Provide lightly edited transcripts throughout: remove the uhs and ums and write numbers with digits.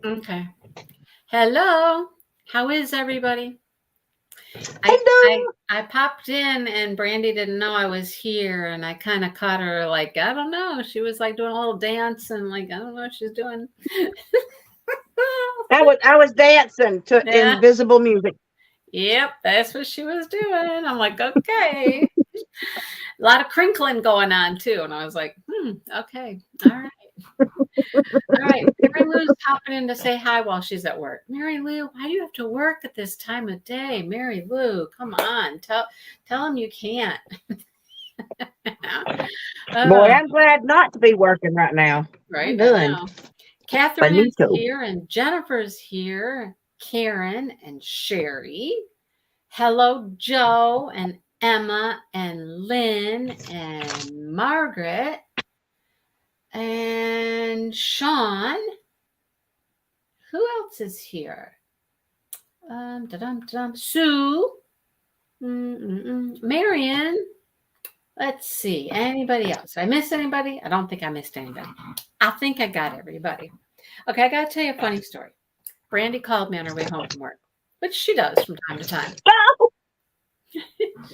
Okay. Hello. How is everybody? I I Hello. I popped in and Brandy didn't know I was here and I kind of caught her like, I don't know. She was like doing a little dance and like, I don't know what she's doing. I was dancing to Yeah. invisible music. Yep, that's what she was doing. I'm like, okay. A lot of crinkling going on too. And I was like, okay. All right. All right. Mary Lou's popping in to say hi while she's at work. Mary Lou, why do you have to work at this time of day? Mary Lou, come on. Tell him you can't. Boy, Oh, I'm glad not to be working right now. I'm right, I done. know. Catherine is Finito. here and Jennifer's here. Karen and Sherry. Hello, Joe and Emma and Lynn and Margaret and Sean. Who else is here? Sue, Marion. Let's see. Anybody else? Did I miss anybody? I don't think I missed anybody. I think I got everybody. Okay, I got to tell you a funny story. Brandy called me on her way home from work, which she does from time to time. Oh, She's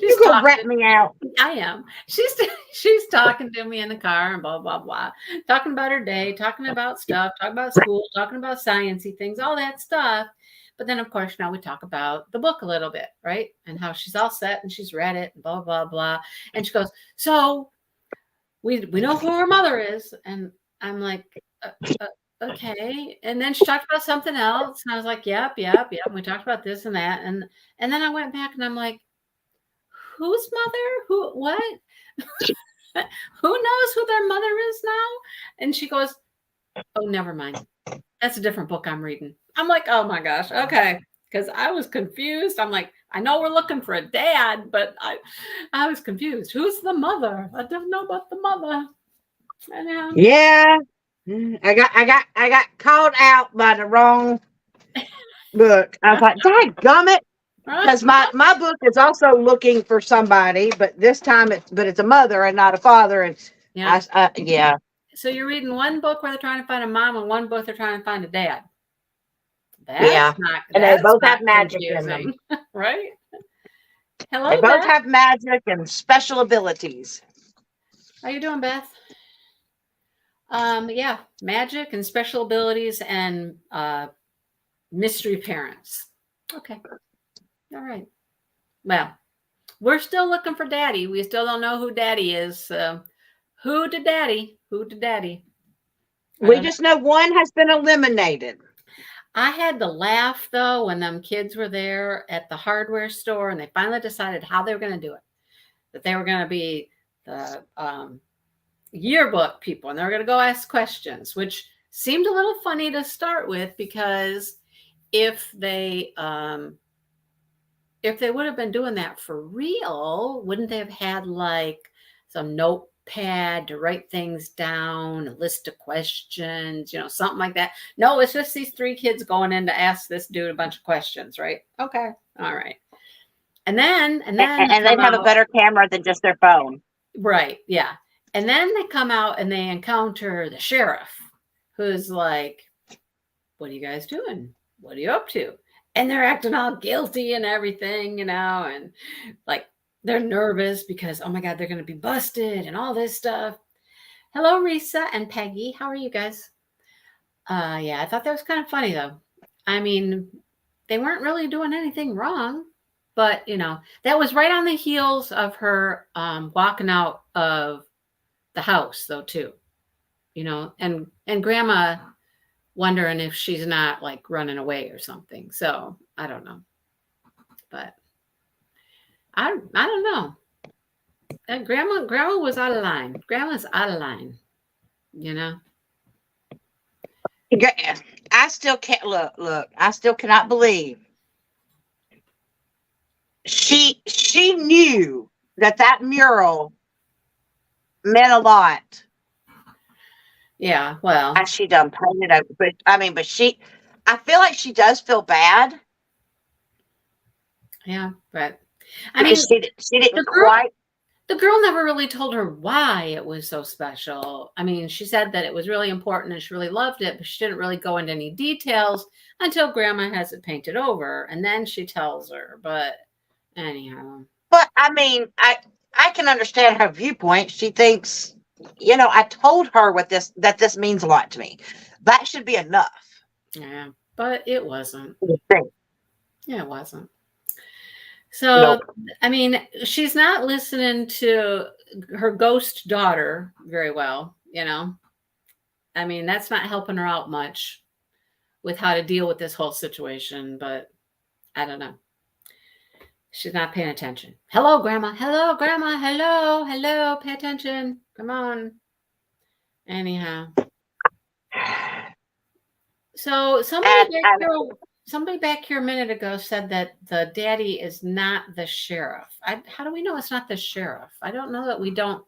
you're gonna rat talking. me out. I am. She's talking to me in the car and blah blah blah, talking about her day, talking about stuff, talking about school, talking about sciencey things, all that stuff. But then, of course, now we talk about the book a little bit, right? And how she's all set and she's read it, and blah blah blah. And she goes, "So we know who her mother is," and I'm like, uh, "Okay." And then she talked about something else, and I was like, "Yep, yep, yep." And we talked about this and that, and then I went back and I'm like, "Whose mother? Who? What?" Who knows who their mother is now? And she goes, oh, never mind. That's a different book I'm reading. I'm like, oh my gosh, okay. Because I was confused. I'm like, I know we're looking for a dad, but I was confused. Who's the mother? I don't know about the mother. I know. Yeah. I got called out by the wrong book. I was like, "Dadgummit," because my book is also looking for somebody, but this time it's a mother and not a father. And Yeah. yeah. So you're reading one book where they're trying to find a mom and one book they're trying to find a dad. Yeah. And they That's both not have magic in them. confusing, right? They Hello, both Beth. have magic and special abilities. How you doing, Beth? Yeah, magic and special abilities and mystery parents. Okay, all right. Well, we're still looking for daddy. We still don't know who daddy is. So who did daddy? Who did daddy? I We don't know. just know one has been eliminated. I had to laugh though when them kids were there at the hardware store and they finally decided how they were going to do it. That they were going to be the yearbook people and they were going to go ask questions, which seemed a little funny to start with because if they would have been doing that for real, wouldn't they have had like some notepad to write things down, a list of questions, something like that? No, it's just these three kids going in to ask this dude a bunch of questions, right? Okay. All right. And then they And come they'd have a out, better camera than just their phone. right, yeah. And then they come out and they encounter the sheriff who's like, what are you guys doing? What are you up to? And they're acting all guilty and everything, and like they're nervous because, oh my God, they're going to be busted and all this stuff. Hello, Risa and Peggy. How are you guys? Yeah, I thought that was kind of funny though. I mean, they weren't really doing anything wrong, but that was right on the heels of her walking out of the house though, too, and grandma wondering if she's not like running away or something. So I don't know, but I don't know. And grandma was out of line. Grandma's out of line. You know. I still can't look. I still cannot believe she knew that mural meant a lot. Yeah. Well. As she done painted over, but I mean, I feel like she does feel bad Yeah. But I because mean, she didn't the girl quite. The girl never really told her why it was so special. I mean, she said that it was really important and she really loved it, but she didn't really go into any details until Grandma has it painted over, and then she tells her. But anyhow, But I mean, I can understand her viewpoint. She thinks, I told her that this means a lot to me. That should be enough. yeah, but it wasn't. You think? Yeah, it wasn't. So, Nope. I mean, she's not listening to her ghost daughter very well, you know. I mean, that's not helping her out much with how to deal with this whole situation, but I don't know. She's not paying attention. Hello, Grandma. Hello, Grandma. Hello, hello. Pay attention. Come on. Anyhow, so And I, somebody back here a minute ago said that the daddy is not the sheriff. How do we know it's not the sheriff? I don't know that we don't.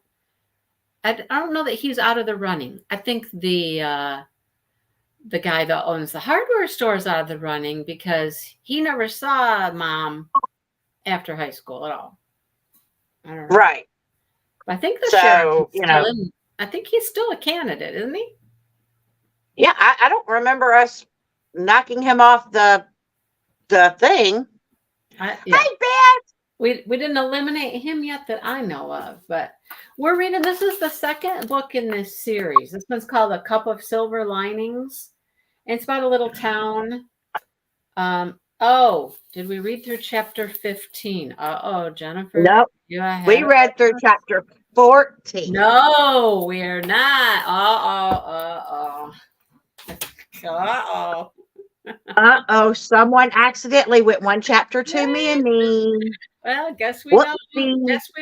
I don't know that he's out of the running. I think the guy that owns the hardware store is out of the running because he never saw Mom after high school at all. I don't know. right. But I think the sheriff is So, still in. I think he's still a candidate, isn't he? yeah, I don't remember us knocking him off the thing. Yeah. Hey, Beth. We didn't eliminate him yet that I know of, but we're reading. This is the second book in this series. This one's called A Cup of Silver Linings. And it's about a little town. Oh, did we read through chapter 15? Uh-oh, Jennifer. Nope. We read through chapter 14. No, we're not. Uh-oh. Uh-oh. Uh-oh, someone accidentally went one chapter too many. Well, guess we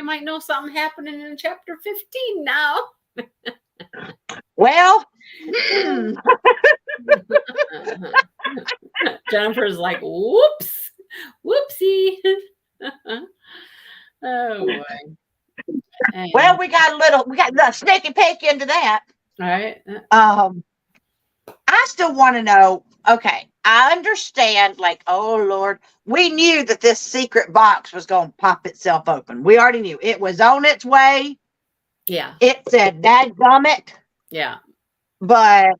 might know something happening in chapter 15 now. Well, Jennifer's like, whoops, whoopsie. Oh boy. Well, we got the sneaky peek into that. All right. I still want to know, okay, I understand, like, oh Lord, we knew that this secret box was going to pop itself open. We already knew it was on its way. Yeah. It said, dadgummit. Yeah. But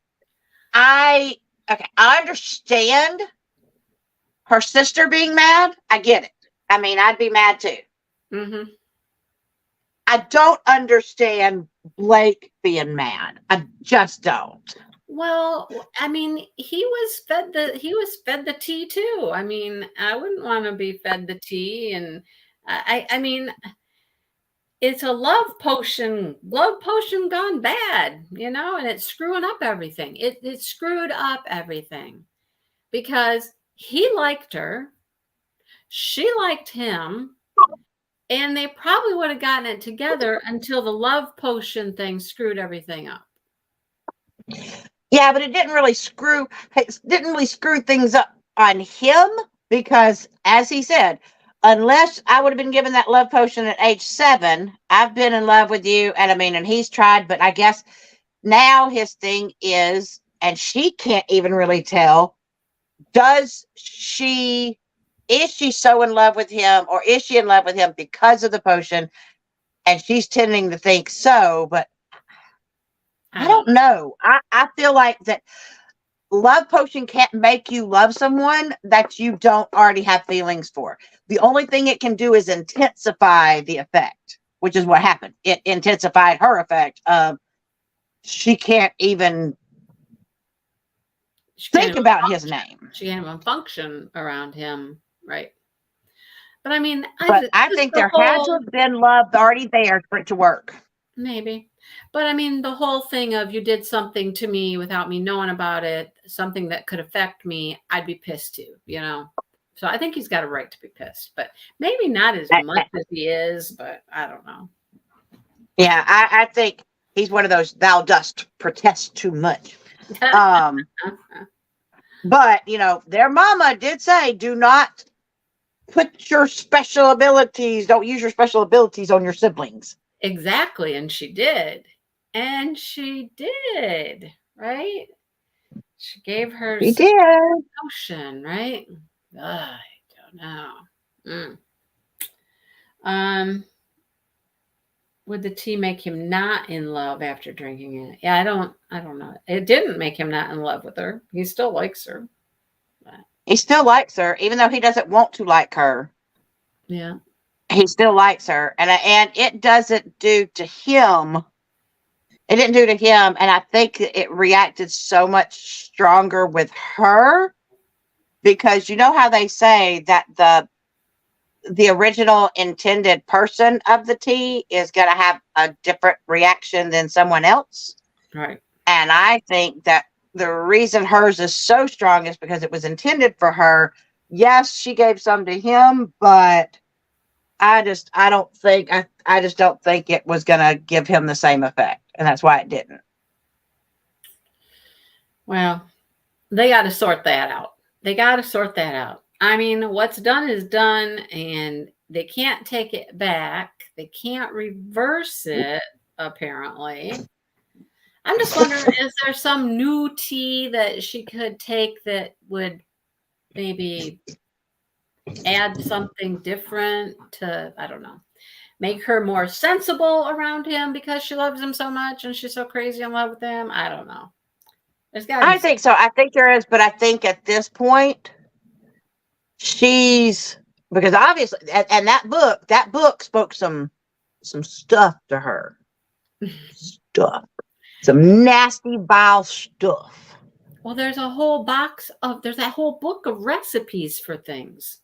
I understand her sister being mad. I get it. I mean, I'd be mad too. Mm-hmm. I don't understand Blake being mad. I just don't. Well, I mean, he was fed the tea too. I mean, I wouldn't want to be fed the tea, and I mean, it's a love potion gone bad, and it's screwing up everything. It screwed up everything because he liked her, she liked him, and they probably would have gotten it together until the love potion thing screwed everything up. Yeah, but it didn't really screw things up on him because, as he said, unless I would have been given that love potion at age 7, I've been in love with you. And he's tried, but I guess now his thing is, and she can't even really tell, is she so in love with him, or is she in love with him because of the potion? And she's tending to think so, but I don't know. I feel like that love potion can't make you love someone that you don't already have feelings for. The only thing it can do is intensify the effect, which is what happened. It intensified her effect. She can't even think about his name. She can't even function around him, right? But I mean, I think there had to have been love already there for it to work. Maybe. But I mean, the whole thing of you did something to me without me knowing about it, something that could affect me, I'd be pissed too, So I think he's got a right to be pissed, but maybe not as much as he is, but I don't know. Yeah, I think he's one of those thou dost protest too much. But, their mama did say, do not put your special abilities, don't use your special abilities on your siblings. Exactly. And she did. Right? She gave her potion, right? I don't know. Would the tea make him not in love after drinking it? Yeah, I don't know. It didn't make him not in love with her. He still likes her. But He still likes her, even though he doesn't want to like her. yeah. He still likes her, and it doesn't do to him. It didn't do to him, and I think it reacted so much stronger with her because you know how they say that the original intended person of the tea is going to have a different reaction than someone else. Right. And I think that the reason hers is so strong is because it was intended for her. Yes, she gave some to him, but I just don't think it was going to give him the same effect. And that's why it didn't. Well, they got to sort that out. They got to sort that out. I mean, what's done is done, and they can't take it back. They can't reverse it, apparently. I'm just wondering, is there some new tea that she could take that would maybe add something different to, I don't know, make her more sensible around him because she loves him so much and she's so crazy in love with him? I don't know. There's got to be I think so. I think there is, but I think at this point, she's because obviously, and that book spoke some stuff to her, stuff, some nasty, vile stuff. Well, there's that whole book of recipes for things.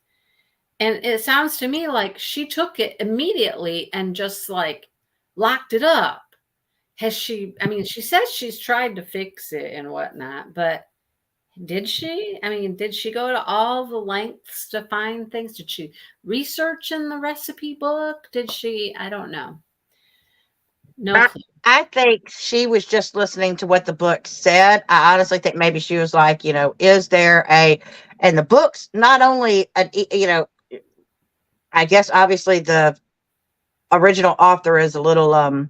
And it sounds to me like she took it immediately and just like locked it up. I mean, she says she's tried to fix it and whatnot, but did she? I mean, did she go to all the lengths to find things? Did she research in the recipe book? Did she? I don't know. No clue. I think she was just listening to what the book said. I honestly think maybe she was like, is there and the book's not only, I guess obviously the original author is a little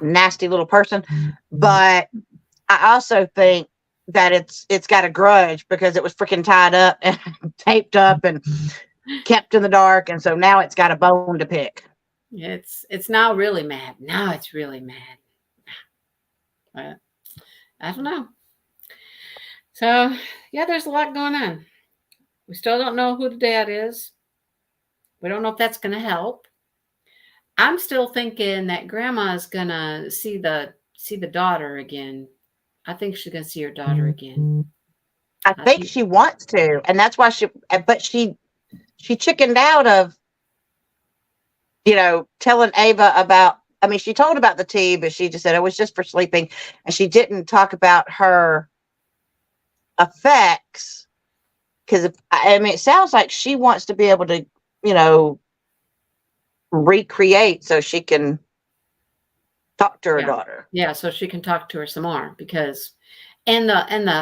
nasty little person, but I also think that it's got a grudge because it was freaking tied up and taped up and kept in the dark, and so now it's got a bone to pick. It's now really mad. Now it's really mad. But I don't know. So yeah, there's a lot going on. We still don't know who the dad is. We don't know if that's going to help. I'm still thinking that grandma's gonna see the daughter again. I think she's gonna see her daughter again. I think she wants to, and that's why but she chickened out of, telling Ava about, I mean, she told about the tea, but she just said it was just for sleeping. And she didn't talk about her effects. Because, I mean, it sounds like she wants to be able to, recreate so she can talk to her daughter. Yeah, so she can talk to her some more because, and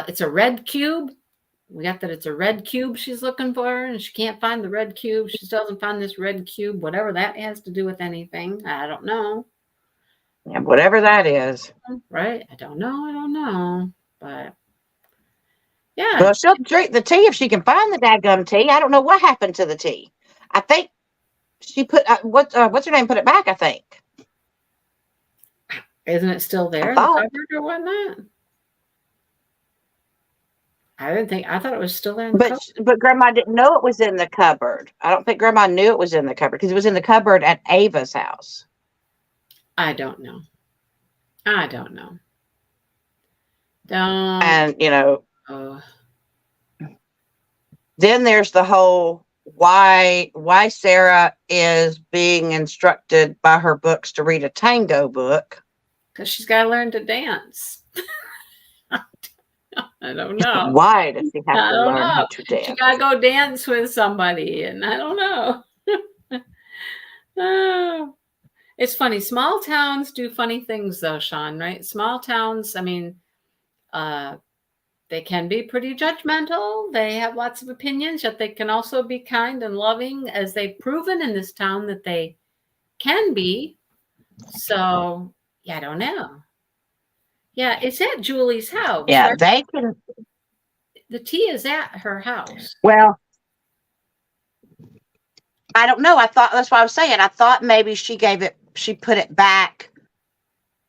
it's a red cube. We got that it's a red cube she's looking for, and she can't find the red cube. She still doesn't find this red cube, whatever that has to do with anything. I don't know. Yeah, whatever that is. Right? I don't know. But yeah. Well, she'll drink the tea if she can find the dadgum tea. I don't know what happened to the tea. I think she put what's her name? Put it back. I think. Isn't it still there in the cupboard or whatnot? I thought it was still there in the cupboard. But Grandma didn't know it was in the cupboard. I don't think Grandma knew it was in the cupboard because it was in the cupboard at Ava's house. I don't know. Don't. And then there's the whole why Sarah is being instructed by her books to read a tango book. Because she's got to learn to dance. I don't know. Why does she have to learn how to dance? She got to go dance with somebody, and I don't know. Oh, it's funny. Small towns do funny things, though, Sean, right? Small towns, I mean, they can be pretty judgmental. They have lots of opinions, yet they can also be kind and loving, as they've proven in this town that they can be. So, yeah, I don't know. Yeah, it's at Julie's house. Yeah, they can. The tea is at her house. Well, I don't know. I thought that's what I was saying. I thought maybe she gave it she put it back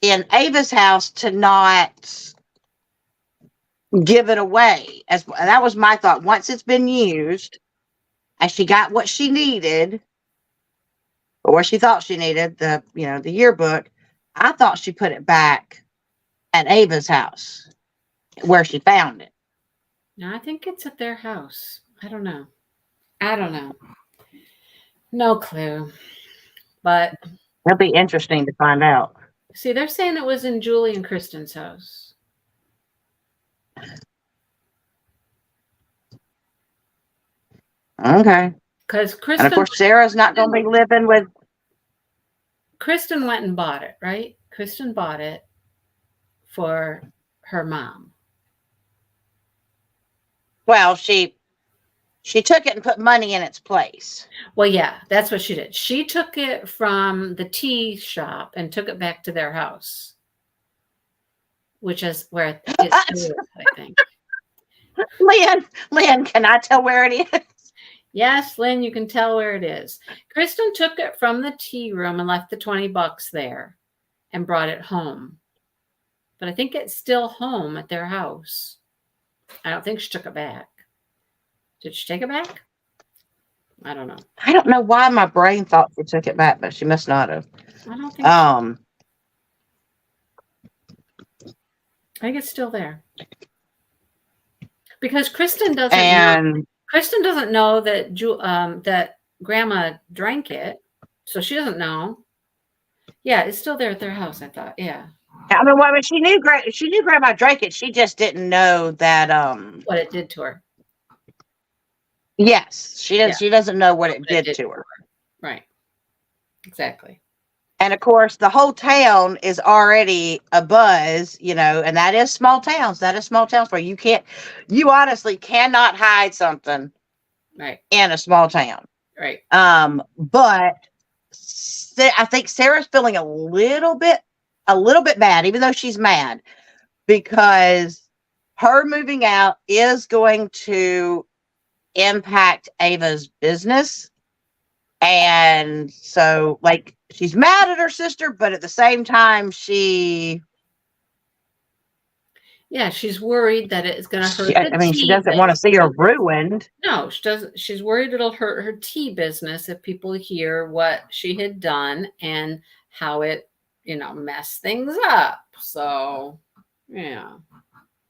in Ava's house to not give it away. As that was my thought. Once it's been used and she got what she needed, or what she thought she needed, the yearbook, I thought she put it back at Ava's house where she found it. No, I think it's at their house. I don't know. No clue. But It'll be interesting to find out. see, they're saying it was in Julie and Kristen's house. Okay. Because And of course, Sarah's not going to be living with. Kristen went and bought it, right? Kristen bought it for her mom. Well, she took it and put money in its place. Well, yeah, that's what she did. She took it from the tea shop and took it back to their house, which is where it is, I think. Lynn, can I tell where it is? Yes, Lynn, you can tell where it is. Kristen took it from the tea room and left the $20 there and brought it home. But I think it's still home at their house. I don't think she took it back. Did she take it back? I don't know. I don't know why my brain thought she took it back, but she must not have. I don't think so. I think it's still there. Because Kristen doesn't know. Kristen doesn't know that that Grandma drank it, so she doesn't know. Yeah, it's still there at their house. I thought, yeah. I mean, well, she knew Grandma drank it. She just didn't know that what it did to her. Yes, she does. Yeah. She doesn't know what it did to her. Right. Exactly. And of course, the whole town is already abuzz, and that is small towns. That is small towns where you honestly cannot hide something right in a small town. Right. But I think Sarah's feeling a little bit bad, even though she's mad, because her moving out is going to impact Ava's business. And so, she's mad at her sister, but at the same time, she's worried that it's going to hurt. She doesn't want to see her ruined. No, she doesn't. She's worried it'll hurt her tea business if people hear what she had done and how it, messed things up. So, yeah.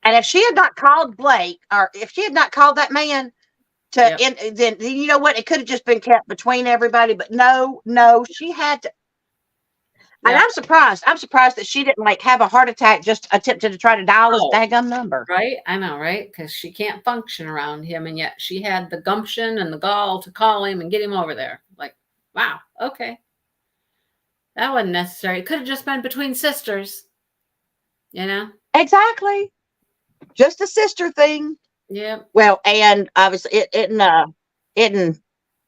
And if she had not called Blake, or if she had not called that man, then you know what? It could have just been kept between everybody. But no, she had to. Yeah. And I'm surprised that she didn't have a heart attack just attempting to try to dial his daggum number. Right? I know, right? Because she can't function around him, and yet she had the gumption and the gall to call him and get him over there. Wow, okay. That wasn't necessary. It could have just been between sisters. Exactly. Just a sister thing. Yeah. Well, and obviously, isn't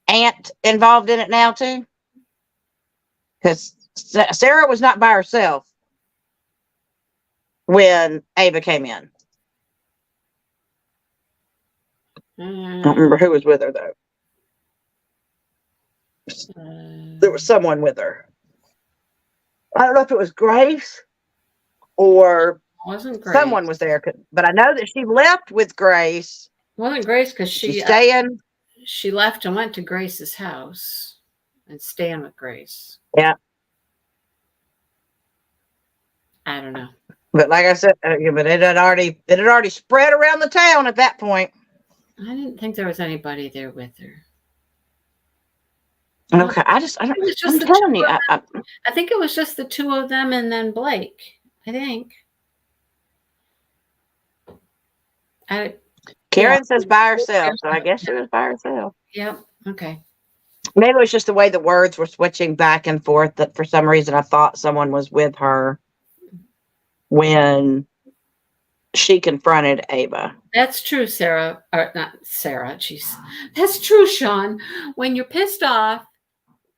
Aunt involved in it now too? Because Sarah was not by herself when Ava came in. I don't remember who was with her though. There was someone with her. I don't know if it was Grace or. Wasn't Grace. Someone was there, but I know that she left with Grace. It wasn't Grace because she's staying. She left and went to Grace's house and staying with Grace. Yeah. I don't know. But like I said, but it had already spread around the town at that point. I didn't think there was anybody there with her. Okay, I'm telling you. I think it was just the two of them and then Blake. I think. Karen says by herself, so I guess she was by herself. Yep. Okay. Maybe it was just the way the words were switching back and forth that for some reason I thought someone was with her when she confronted Ava. That's true, Sarah. Or not Sarah. Jeez. That's true, Sean. When you're pissed off,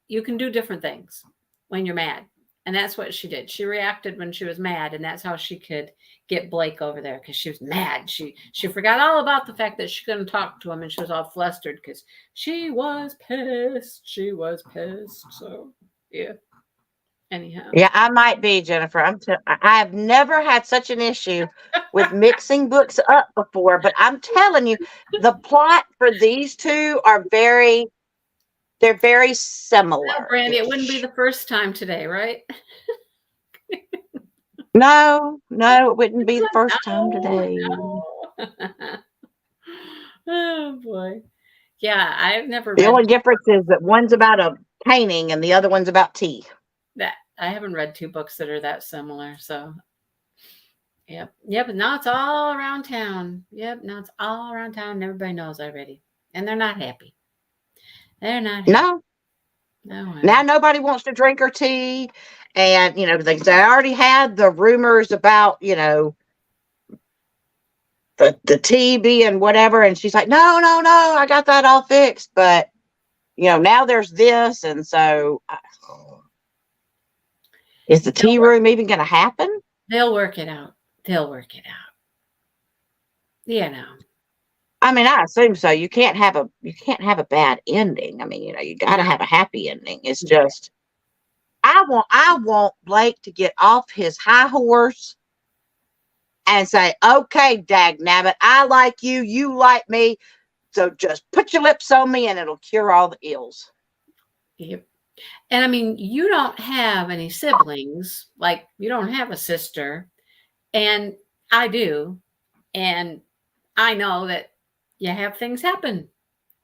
you can do different things when you're mad. And that's what she did. She reacted when she was mad, and that's how she could get Blake over there because she was mad. She forgot all about the fact that she couldn't talk to him, and she was all flustered because she was pissed. She was pissed. So, yeah. Anyhow. Yeah, I might be, Jennifer. I have never had such an issue with mixing books up before, but I'm telling you, the plot for these two are they're very Well, Brandy, it wouldn't be similar-ish. the first time today, right? No, no, it wouldn't be the first time No, today. no. Oh boy. Yeah, I've never The read only difference is that one's about a painting and the other one's about tea. that. I haven't read two books that are that similar. So, yep. Yep. But now it's all around town. Yep. Now it's all around town. And everybody knows already. And they're not happy. They're not happy. No, No. now nobody wants to drink her tea. And, they already had the rumors about, the tea being whatever. And she's like, no, no, no, I got that all fixed. But, now there's this. And so is the tea room even going to happen? They'll work it out. They'll work it out. No. I mean, I assume so. You can't have a bad ending. I mean, you got to have a happy ending. It's just, I want Blake to get off his high horse and say, okay, dag nabbit, I like you, you like me, so just put your lips on me and it'll cure all the ills. Yep. And I mean, you don't have any siblings, like you don't have a sister, and I do. And I know that you have things happen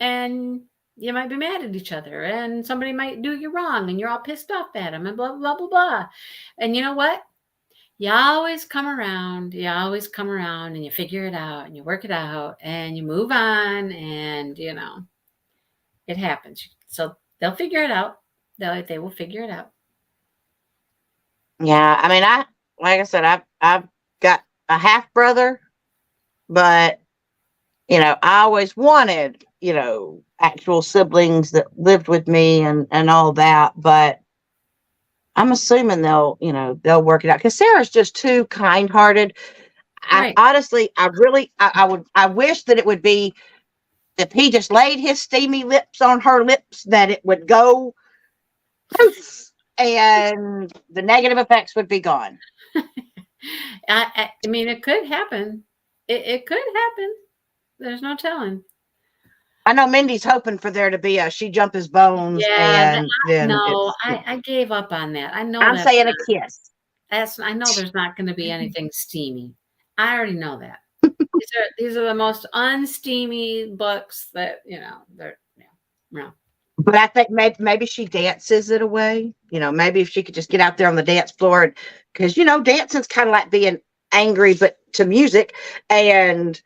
and you might be mad at each other and somebody might do you wrong and you're all pissed off at them and blah, blah, blah, blah. And you know what? You always come around. You always come around and you figure it out and you work it out and you move on and, it happens. So they'll figure it out. They will figure it out. Yeah, I mean, like I said, I've got a half brother, but I always wanted, actual siblings that lived with me and all that. But I'm assuming they'll work it out because Sarah's just too kind-hearted. Right. Honestly, I wish that it would be if he just laid his steamy lips on her lips, that it would go poof, and the negative effects would be gone. I mean, it could happen. It could happen. There's no telling. I know Mindy's hoping for there to be a she jump his bones, Yeah, and then no, I gave up on that. I know I'm that's saying not, a kiss. I know there's not going to be anything steamy. I already know that. These are the most unsteamy books that they're no. But I think maybe she dances it away. Maybe if she could just get out there on the dance floor, because dancing's kind of like being angry, but to music, and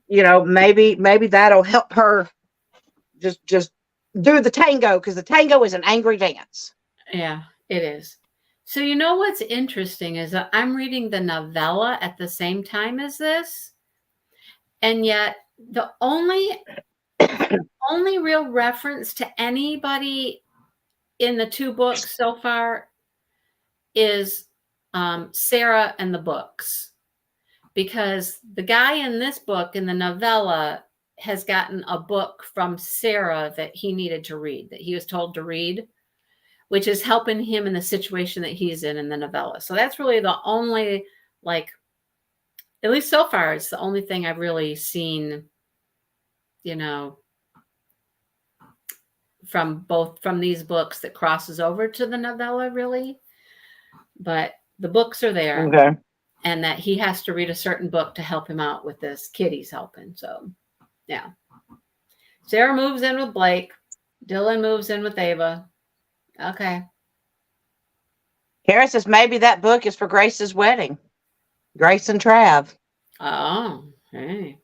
maybe that'll help her just do the tango, because the tango is an angry dance. Yeah, it is. So what's interesting is that I'm reading the novella at the same time as this, and yet the only real reference to anybody in the two books so far is Sarah and the books, because the guy in this book, in the novella, has gotten a book from Sarah that he needed to read, that he was told to read, which is helping him in the situation that he's in the novella. So that's really the only, at least so far, it's the only thing I've really seen, from these books that crosses over to the novella, really. But the books are there. Okay. And that he has to read a certain book to help him out with this kid he's helping. So, yeah. Sarah moves in with Blake. Dylan moves in with Ava. Okay. Kara says maybe that book is for Grace's wedding. Grace and Trav. Oh, hey.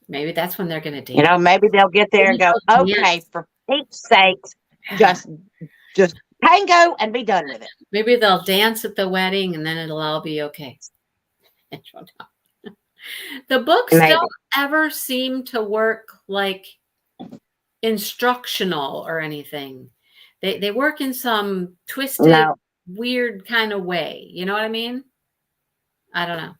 Maybe that's when they're going to dance. Maybe they'll get there and go, okay, for Pete's sake, just tango and be done with it. Maybe they'll dance at the wedding and then it'll all be okay. The books don't ever seem to work like instructional or anything. They work in some twisted, weird kind of way. You know what I mean? I don't know.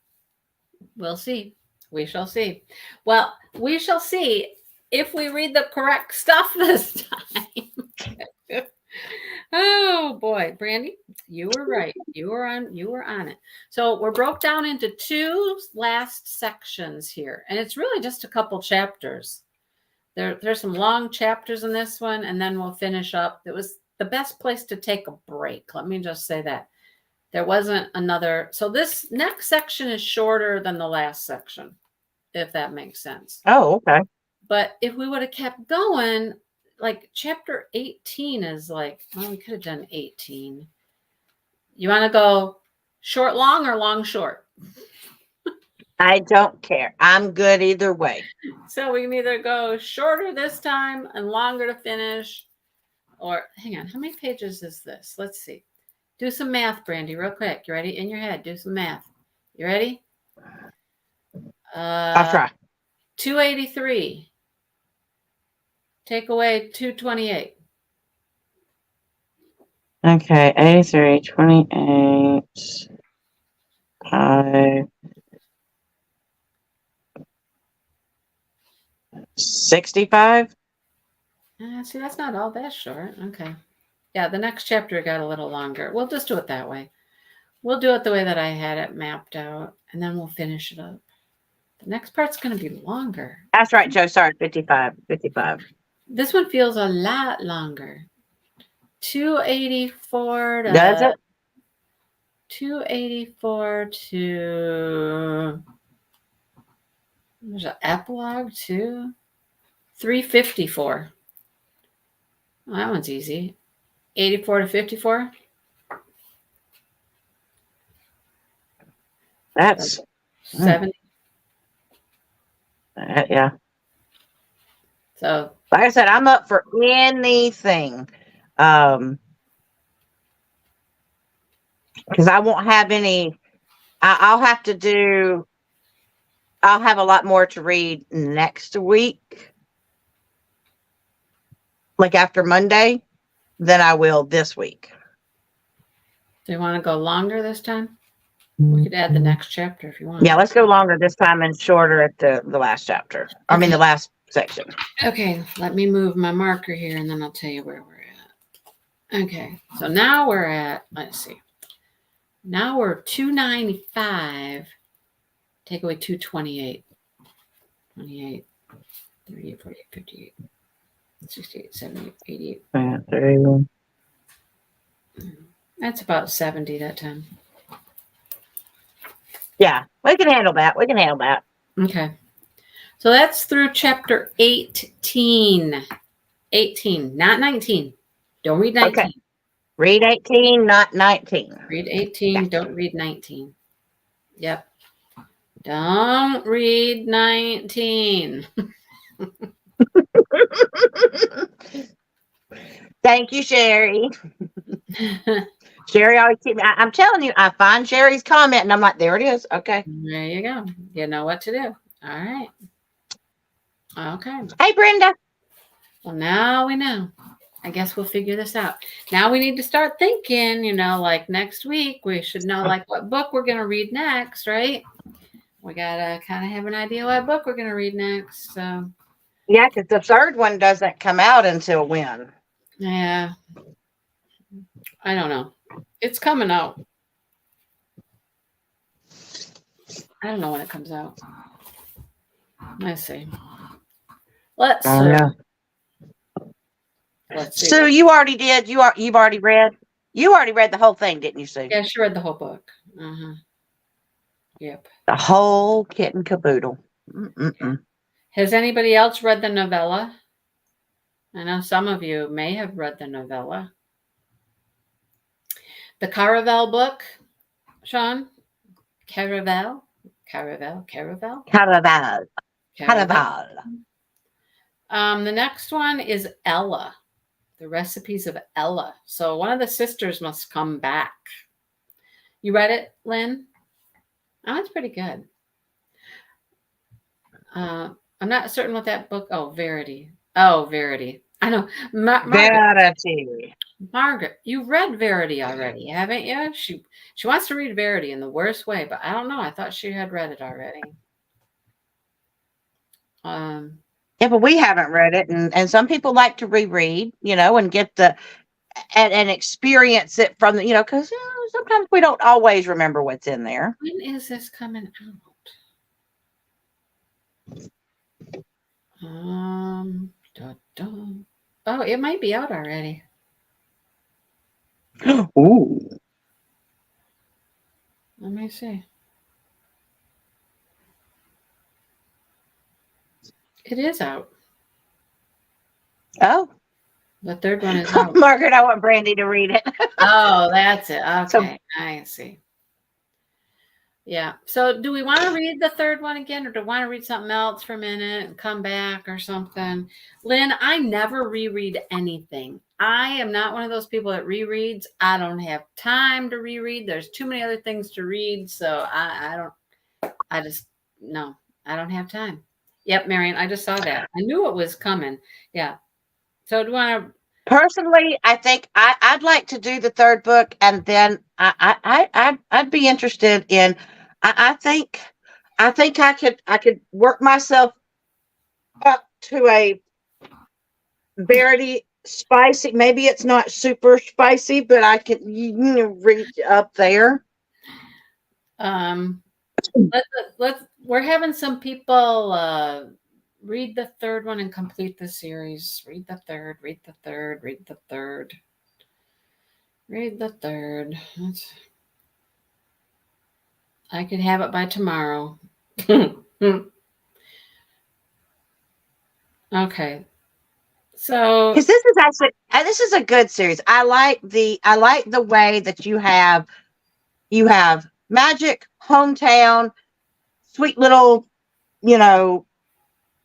We'll see. We shall see. Well, we shall see if we read the correct stuff this time. Oh boy, Brandy, you were right. You were on it. So we're broke down into two last sections here, and it's really just a couple chapters. There's some long chapters in this one, and then we'll finish up. It was the best place to take a break. Let me just say that. There wasn't another. So this next section is shorter than the last section, if that makes sense. Oh, okay. But if we would have kept going, like chapter 18 is like, well, we could have done 18. You want to go short, long, or long, short? I don't care. I'm good either way. So we can either go shorter this time and longer to finish, or hang on, how many pages is this? Let's see. Do some math, Brandy, real quick. You ready? In your head, do some math. You ready? I'll try. 283. Take away 228. Okay, 83, 28, 5, 65. See, that's not all that short. Okay. Yeah, the next chapter got a little longer. We'll just do it that way. We'll do it the way that I had it mapped out, and then we'll finish it up. The next part's going to be longer. That's right, Joe. Sorry, 55. 55. This one feels a lot longer. 284 to... Does it? 284 to... There's an epilogue, too. 354. Well, that one's easy. 84 to 54. That's 70. Yeah. So, like I said, I'm up for anything. Because I won't have any. I'll have to do. I'll have a lot more to read next week, like after Monday, than I will this week. do you want to go longer this time? We could add the next chapter if you want. Yeah, let's go longer this time and shorter at the last chapter. I mean, the last section. Okay, let me move my marker here and then I'll tell you where we're at. Okay, so now we're at, let's see. Now we're 295. Take away 228. 28, 38, 48, 58, 68, 78, 88. 31. That's about 70 that time. Yeah, we can handle that. We can handle that. Okay. So that's through chapter 18. 18, not 19. Don't read 19. Okay. Read 18, not 19. Read 18, don't read 19. Yep. Don't read 19. Thank you, Sherry. Sherry always keeps. I'm telling you, I find Sherry's comment and I'm like, there it is. Okay. There you go. You know what to do. All right. Okay. Hey, Brenda. Well, now we know. I guess we'll figure this out. Now we need to start thinking, like next week, we should know like what book we're going to read next, right? We got to kind of have an idea what book we're going to read next. So, yeah, because the third one doesn't come out until when? Yeah. I don't know. It's coming out. I don't know when it comes out. Let's see. Let's see. So you already did. You've already read. You already read the whole thing, didn't you, Sue? Yeah, she read the whole book. Yep. The whole kit and caboodle. Has anybody else read the novella? I know some of you may have read the novella. The Caravel book, Sean? Caravel. The next one is Ella. The recipes of Ella. So one of the sisters must come back. You read it, Lynn? Oh, it's pretty good. I'm not certain what that book. Oh, Verity. I know. Verity. Margaret, you read Verity already, haven't you? She wants to read Verity in the worst way, but I don't know. I thought she had read it already. Yeah, but we haven't read it, and some people like to reread, and get the. and experience it from the, because sometimes we don't always remember what's in there. When is this coming out? Oh, it might be out already. Ooh. Let me see. It is out. Oh. The third one is out. Margaret, I want Brandy to read it. Oh, that's it. Okay, So, I see. Yeah. So do we want to read the third one again, or do we want to read something else for a minute and come back or something? Lynn, I never reread anything. I am not one of those people that rereads. I don't have time to reread. There's too many other things to read. So I don't have time. Yep, Marion, I just saw that. I knew it was coming. Yeah. So do you want to? personally, I think I'd like to do the third book, and then I'd be interested in. I think I could work myself up to a very spicy. Maybe it's not super spicy, but I can reach up there. We're having some people read the third one and complete the series. Read the third, read the third, read the third. Read the third. I could have it by tomorrow. Okay. So Because this is actually this is a good series. I like the way that you have magic, hometown, sweet little,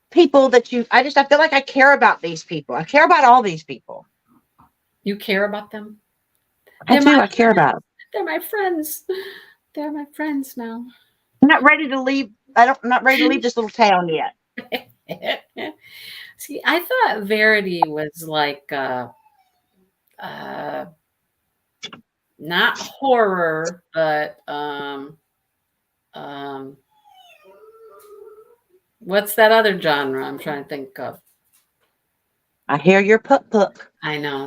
people that I feel like I care about these people. I care about all these people. you care about them? I do. I care about them. They're my friends. They're my friends now. I'm not ready to leave. I'm not ready to leave this little town yet. See, I thought Verity was like not horror, but what's that other genre I'm trying to think of? I hear your puk. I know.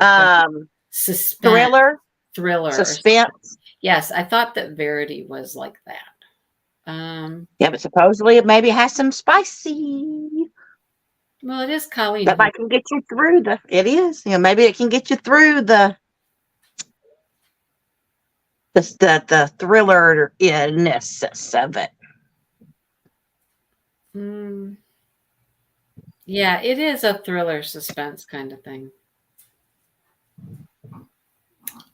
Suspense. Thriller. Suspense. Yes, I thought that Verity was like that. Yeah, but supposedly it maybe has some spicy. Well, it is Colleen. That might can get you through it is. Maybe it can get you through the thriller-ness of it. Yeah, it is a thriller suspense kind of thing.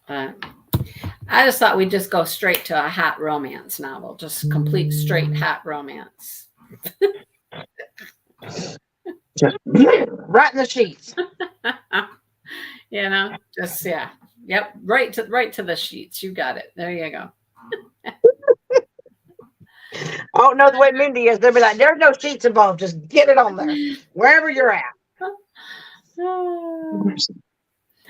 I just thought we'd just go straight to a hot romance novel, just complete straight hot romance. Just right in the sheets. Just yeah. Yep, right to the sheets. You got it. There you go. I don't know the way Mindy is. They'll be like, there's no sheets involved. Just get it on there, wherever you're at.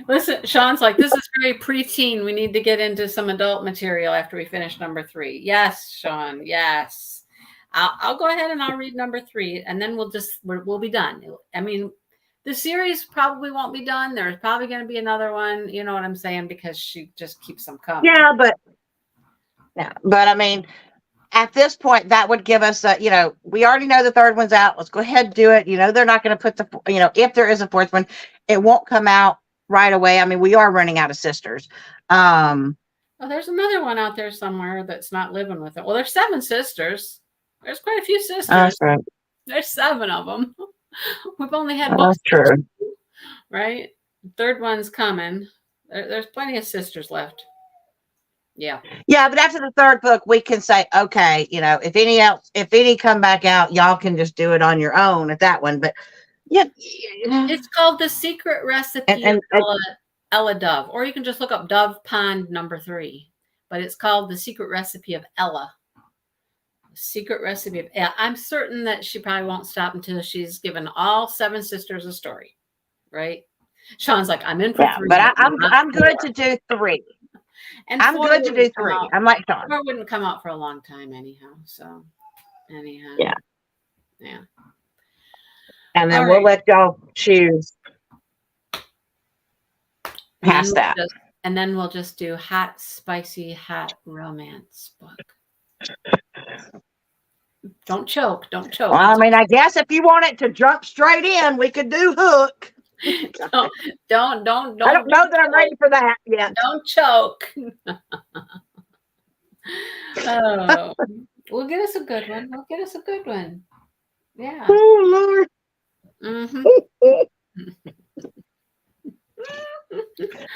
Listen, Sean's like, this is very preteen. We need to get into some adult material after we finish number 3. Yes, Sean. Yes. I'll go ahead and I'll read number 3, and then we'll be done. I mean, the series probably won't be done. There's probably going to be another one. You know what I'm saying? Because she just keeps them coming. Yeah, but I mean, at this point, that would give us we already know the third one's out. Let's go ahead and do it. They're not going to put if there is a fourth one, it won't come out right away. I mean, we are running out of sisters. Well, there's another one out there somewhere that's not living with it. Well, there's 7 sisters. There's quite a few sisters. That's right. There's 7 of them. We've only had one. That's true. Right? The third one's coming. There's plenty of sisters left. Yeah. Yeah, but after the third book, we can say, okay, if any come back out, y'all can just do it on your own at that one. But yeah, it's called The Secret Recipe of Ella Dove, or you can just look up Dove Pond number 3. But it's called The Secret Recipe of Ella. Secret Recipe of Ella. I'm certain that she probably won't stop until she's given all 7 sisters a story. Right? Sean's like, I'm in for 3. But I'm good to do 3. And I'm good to do 3. I'm like Sean. 4 wouldn't come out for a long time anyhow. So anyhow. Yeah. Yeah. And then we'll let y'all choose. And then past that. we'll just do hot, spicy, hot romance book. Don't choke. Don't choke. Well, I mean, I guess if you want it to jump straight in, we could do Hook. Don't I don't know that I'm ready for that yet. Don't choke. Oh, we'll get us a good one. We'll get us a good one. Yeah. Oh, Lord.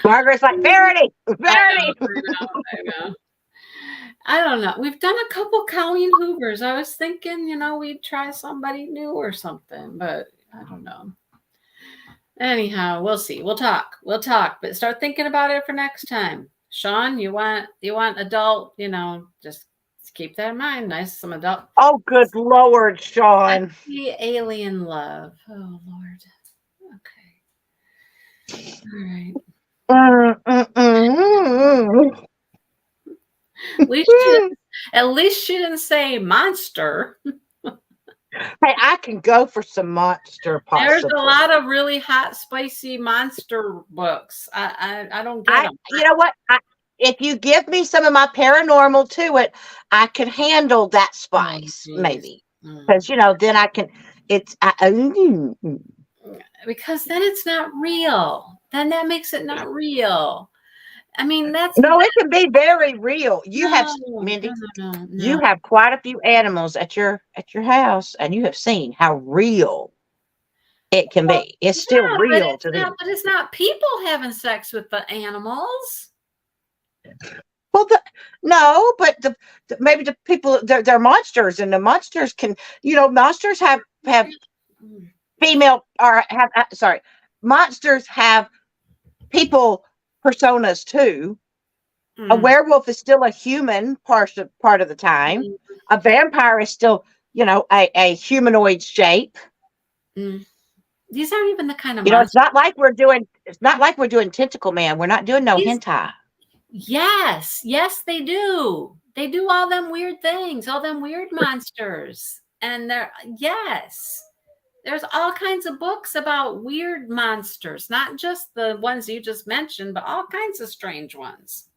Margaret's like, Verity. I know. I don't know. We've done a couple Colleen Hoovers. I was thinking, we'd try somebody new or something, but I don't know. Anyhow, we'll see. We'll talk, but start thinking about it for next time. Sean, you want adult, just keep that in mind. Nice, some adult. Oh, good Lord, Sean. Alien love. Oh, Lord. Okay. All right. At least she didn't say monster. Hey, I can go for some monster. Possibly. There's a lot of really hot, spicy monster books. I don't get them. You know what? If you give me some of my paranormal to it, I can handle that spice, maybe. Because then I can. It's because then it's not real. Then that makes it not real. I mean, it can be very real. You have, Mindy, you have quite a few animals at your house, and you have seen how real it can be. It's still real to them. But it's not people having sex with the animals. Well, but maybe the people, they're monsters, and the monsters can, monsters have female or have monsters have people personas too. A werewolf is still a human part of the time. A vampire is still, a humanoid shape. These aren't even the kind of it's not like we're doing Tentacle Man. We're not doing hentai. Yes, they do. They do all them weird things, all them weird monsters. And there's all kinds of books about weird monsters, not just the ones you just mentioned, but all kinds of strange ones.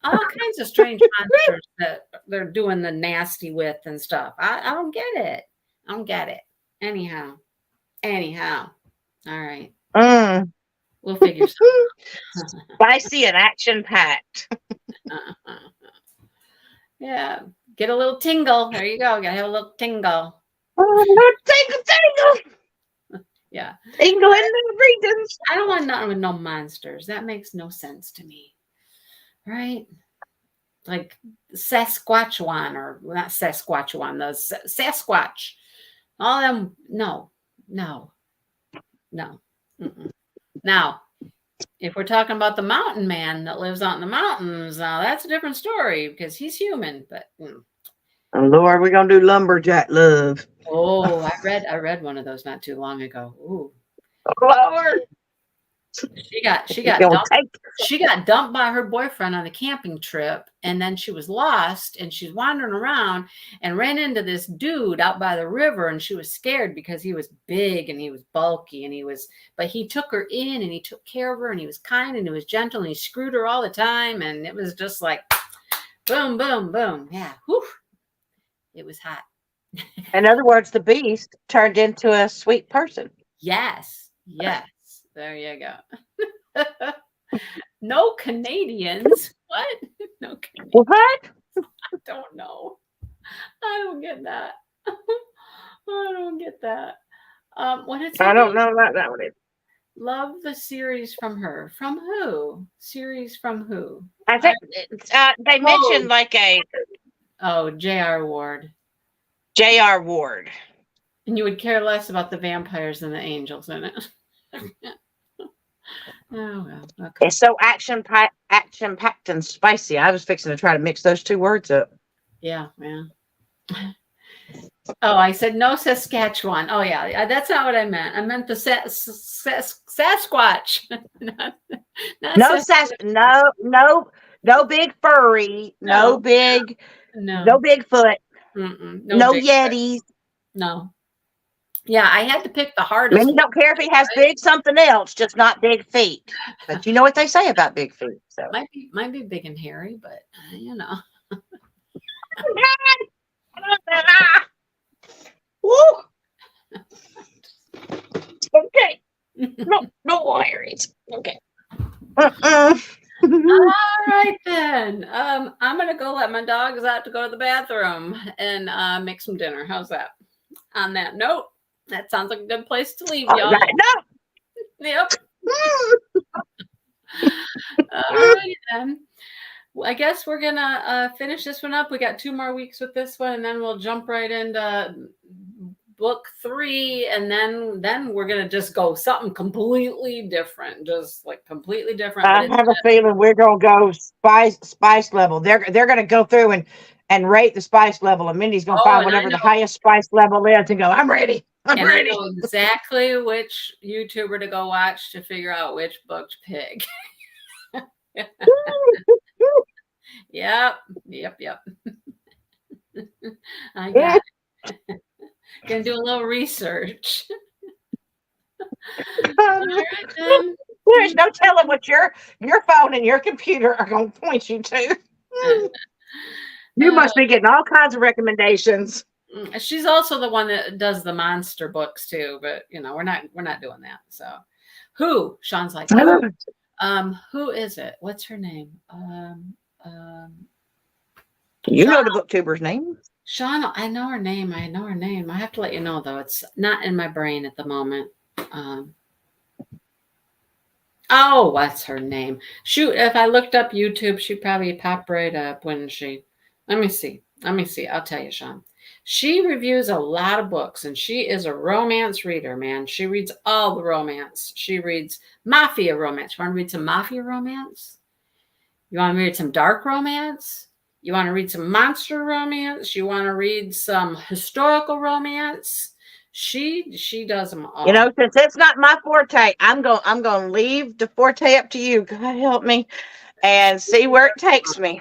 All kinds of strange monsters that they're doing the nasty with and stuff. I don't get it. I don't get it. Anyhow. All right. We'll figure something out. Spicy and action-packed. Yeah. Get a little tingle. There you go. Gotta have a little tingle. Oh, tingle. Yeah. Tingle in the regions. I don't want nothing with no monsters. That makes no sense to me. Right? Like Sasquatchuan, or not Sasquatchuan, the Sasquatch. All them, no. Mm-mm. Now, if we're talking about the mountain man that lives out in the mountains, now that's a different story because he's human. But oh, Lord, we're gonna do lumberjack love. Oh, I read one of those not too long ago. Ooh, Lord. She got dumped by her boyfriend on a camping trip, and then she was lost, and she's wandering around and ran into this dude out by the river, and she was scared because he was big and he was bulky, but he took her in and he took care of her, and he was kind and he was gentle, and he screwed her all the time, and it was just like boom, boom, boom. Yeah. Whew. It was hot. In other words, the beast turned into a sweet person. Yes. There you go. No Canadians. What? No Canadians. What? I don't know. I don't get that. What is it? I don't know about that one. Love the series from her. From who? Series from who? I think they mentioned like a... Oh, J.R. Ward. J.R. Ward. And you would care less about the vampires than the angels in it. Oh, well. Okay. It's so action-packed and spicy. I was fixing to try to mix those two words up. Yeah. Oh, I said no Saskatchewan. Oh, yeah. That's not what I meant. I meant the Sasquatch. No big furry. No big. No Bigfoot. Mm-mm, no Yetis. No. Yeah, I had to pick the I hardest mean, you one. don't care if he has Right? big something else, just not big feet. But you know what they say about big feet. So, Might be big and hairy, but you know. woo, okay, no worries. Okay. All right then. I'm gonna go let my dogs out to go to the bathroom and make some dinner. How's that? On that note, that sounds like a good place to leave All y'all. right, no. Yep. All right then. Well, I guess we're gonna finish this one up. We got 2 more weeks with this one, and then we'll jump right into book 3, and then we're gonna just go something completely different, just like completely different. But I it's have a feeling we're gonna go spice level. They're gonna go through and rate the spice level, and Mindy's gonna oh, find and I whatever the know, highest spice level is and go, I'm ready. I'm and I ready. know exactly which YouTuber to go watch to figure out which book to pick. Yep, yep. I got it. Gonna do a little research. All right then. There's no telling what your phone and your computer are gonna point you to. You Uh, must be getting all kinds of recommendations. she's also the one that does the monster books too, but we're not doing that. So who? Sean's like, who is it? What's her name? You Sean know the booktuber's name. Sean, I know her name. I have to let you know though. It's not in my brain at the moment. Um oh, what's her name? Shoot, if I looked up YouTube, she'd probably pop right up, wouldn't she? Let me see. I'll tell you, Sean. She reviews a lot of books and she is a romance reader, man. She reads all the romance. She reads mafia romance. You want to read some mafia romance? You want to read some dark romance? You want to read some monster romance? You want to read some historical romance? She does them You all. know, since it's not my forte, I'm gonna leave the forte up to you. God help me, and see where it takes me.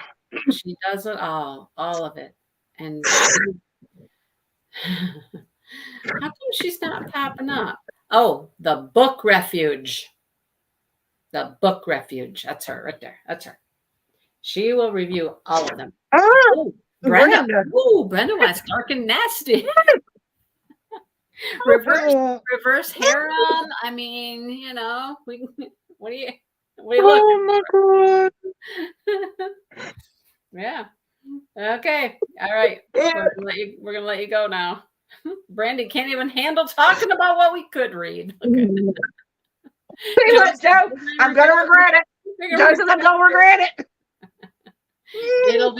She does it all of it. And she how come she's not popping up? Oh, the book refuge. The book refuge. That's her right there. That's her. She will review all of them. Ah, Oh, Brenda. Brenda. Ooh, Brenda wants dark and nasty. reverse harem. I mean, we what do you looking Oh my God. for? Yeah. Okay. All right. Yeah. We're gonna let you go now. Brandy can't even handle talking about what we could read. Okay. See what, Joe? I'm gonna regret it. Joe says I'm gonna regret it. It'll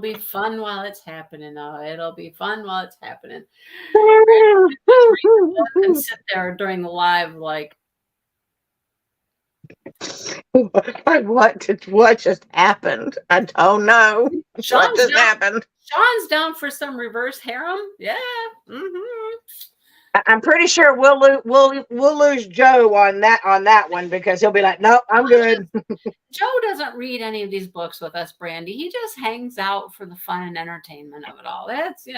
be fun while it's happening though. It'll be fun while it's happening. Just read the book and sit there during the live like What just happened? I don't know. What Sean's just down. happened? Sean's down for some reverse harem. Yeah. Mm-hmm. I'm pretty sure we'll lose Joe on that one because he'll be like, nope, I'm good. Joe doesn't read any of these books with us, Brandy. He just hangs out for the fun and entertainment of it all. That's he's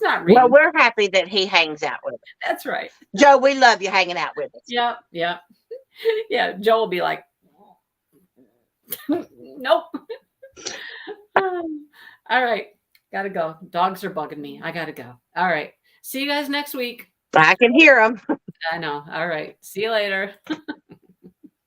not Well, reading. we're happy that he hangs out with us. That's right. Joe, we love you hanging out with us. Yep. Yeah. Joe will be like, nope. All right. Gotta go. Dogs are bugging me. I gotta go. All right. See you guys next week. I can hear him. I know. All right. See you later.